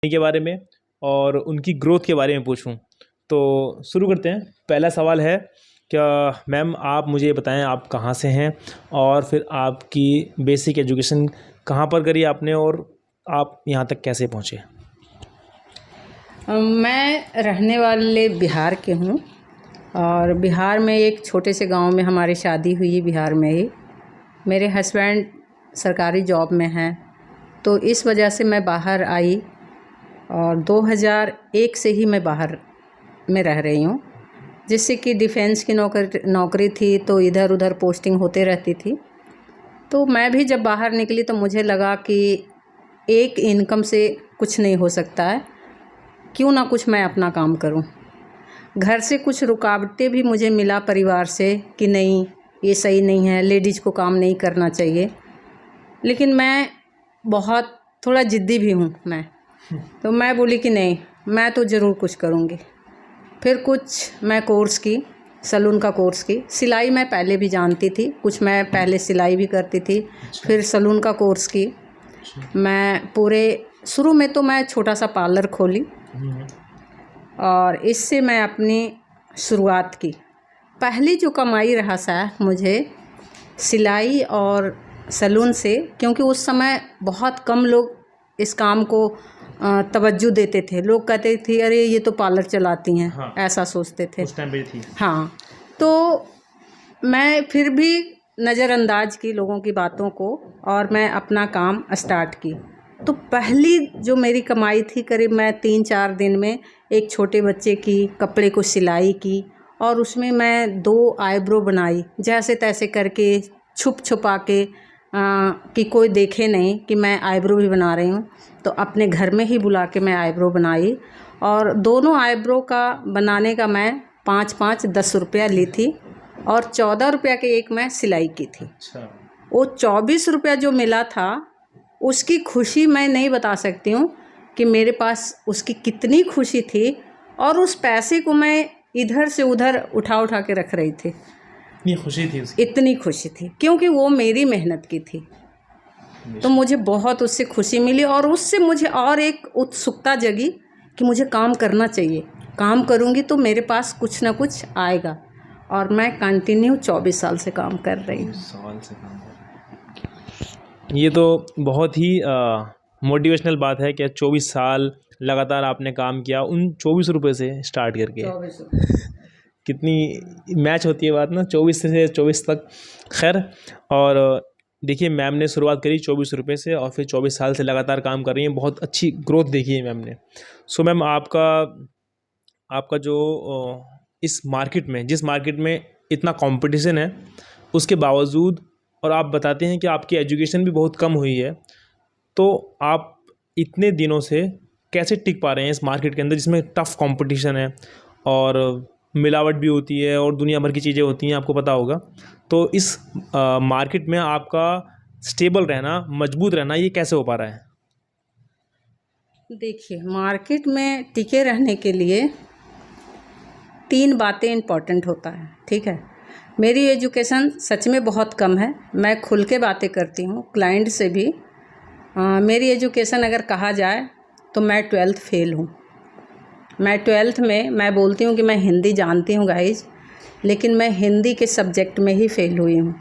के बारे में और उनकी ग्रोथ के बारे में पूछूं। तो शुरू करते हैं। पहला सवाल है, क्या मैम आप मुझे ये बताएं आप कहाँ से हैं और फिर आपकी बेसिक एजुकेशन कहाँ पर करी आपने और आप यहाँ तक कैसे पहुँचे? मैं रहने वाले बिहार के हूँ और बिहार में एक छोटे से गांव में हमारी शादी हुई है। बिहार में ही मेरे हस्बैंड सरकारी जॉब में हैं, तो इस वजह से मैं बाहर आई और 2001 से ही मैं बाहर में रह रही हूँ, जिससे कि डिफेंस की नौकरी थी, तो इधर उधर पोस्टिंग होते रहती थी। तो मैं भी जब बाहर निकली तो मुझे लगा कि एक इनकम से कुछ नहीं हो सकता है, क्यों ना कुछ मैं अपना काम करूं। घर से कुछ रुकावटें भी मुझे मिला परिवार से कि नहीं ये सही नहीं है, लेडीज़ को काम नहीं करना चाहिए, लेकिन मैं बहुत थोड़ा ज़िद्दी भी हूं मैं। तो मैं बोली कि नहीं, मैं तो ज़रूर कुछ करूंगी। फिर कुछ मैं कोर्स की, सलून का कोर्स की। सिलाई मैं पहले भी जानती थी, कुछ मैं पहले सिलाई भी करती थी। फिर सलून का कोर्स की मैं पूरे शुरू में तो मैं छोटा सा पार्लर खोली और इससे मैं अपनी शुरुआत की। पहली जो कमाई रहा सा मुझे सिलाई और सलून से, क्योंकि उस समय बहुत कम लोग इस काम को तवज्जो देते थे। लोग कहते थे अरे ये तो पार्लर चलाती हैं। हाँ, ऐसा सोचते थे उस टाइम पे थी। हाँ, तो मैं फिर भी नज़रअंदाज की लोगों की बातों को और मैं अपना काम स्टार्ट की। तो पहली जो मेरी कमाई थी, करीब मैं 3-4 दिन में एक छोटे बच्चे की कपड़े को सिलाई की और उसमें मैं 2 आईब्रो बनाई, जैसे तैसे करके छुप छुपा के कि कोई देखे नहीं कि मैं आईब्रो भी बना रही हूँ। तो अपने घर में ही बुला के मैं आईब्रो बनाई और दोनों आईब्रो का बनाने का मैं 5-5 10 रुपया ली थी और 14 रुपया के एक मैं सिलाई की थी। अच्छा। वो 24 रुपया जो मिला था उसकी खुशी मैं नहीं बता सकती हूँ कि मेरे पास उसकी कितनी खुशी थी, और उस पैसे को मैं इधर से उधर उठा उठा के रख रही थी। इतनी खुशी थी उसकी? इतनी खुशी थी, क्योंकि वो मेरी मेहनत की थी। तो मुझे बहुत उससे खुशी मिली और उससे मुझे और एक उत्सुकता जगी कि मुझे काम करना चाहिए। काम करूँगी तो मेरे पास कुछ ना कुछ आएगा, और मैं कंटिन्यू 24 साल से काम कर रही हूँ। ये तो बहुत ही मोटिवेशनल बात है कि 24 साल लगातार आपने काम किया उन 24 रुपये से स्टार्ट करके। 24 कितनी मैच होती है बात ना, 24 से 24 तक। खैर, और देखिए मैम ने शुरुआत करी 24 रुपये से और फिर 24 साल से लगातार काम कर रही हैं। बहुत अच्छी ग्रोथ देखी है मैम ने। सो मैम आपका जो इस मार्केट में, जिस मार्केट में इतना कंपटीशन है उसके बावजूद, और आप बताते हैं कि आपकी एजुकेशन भी बहुत कम हुई है, तो आप इतने दिनों से कैसे टिक पा रहे हैं इस मार्केट के अंदर जिसमें टफ़ कंपटीशन है और मिलावट भी होती है और दुनिया भर की चीज़ें होती हैं, आपको पता होगा। तो इस मार्केट में आपका स्टेबल रहना, मजबूत रहना, ये कैसे हो पा रहा है? देखिए, मार्केट में टिके रहने के लिए 3 बातें इम्पॉर्टेंट होता है, ठीक है। मेरी एजुकेशन सच में बहुत कम है, मैं खुल के बातें करती हूँ क्लाइंट से भी। मेरी एजुकेशन अगर कहा जाए तो मैं 12th फेल हूँ। मैं 12th में मैं बोलती हूँ कि मैं हिंदी जानती हूँ गाइज, लेकिन मैं हिंदी के सब्जेक्ट में ही फेल हुई हूँ।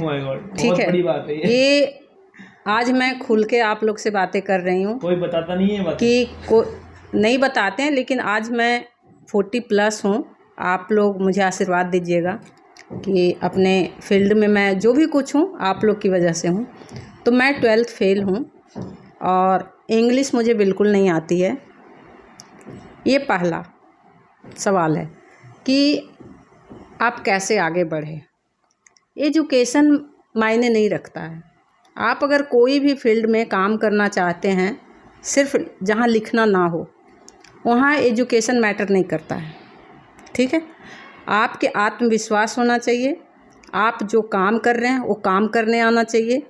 माय गॉड, ठीक बहुत है, बड़ी बात है ये आज मैं खुल के आप लोग से बातें कर रही हूँ। कोई बताता नहीं है बात कि नहीं बताते हैं, लेकिन आज मैं 40+ हूँ। आप लोग मुझे आशीर्वाद दीजिएगा कि अपने फील्ड में मैं जो भी कुछ हूँ आप लोग की वजह से हूँ। तो मैं 12th फेल हूँ और इंग्लिश मुझे बिल्कुल नहीं आती है। ये पहला सवाल है कि आप कैसे आगे बढ़े। एजुकेशन मायने नहीं रखता है। आप अगर कोई भी फील्ड में काम करना चाहते हैं, सिर्फ जहाँ लिखना ना हो वहाँ एजुकेशन मैटर नहीं करता है, ठीक है। आपके आत्मविश्वास होना चाहिए, आप जो काम कर रहे हैं वो काम करने आना चाहिए,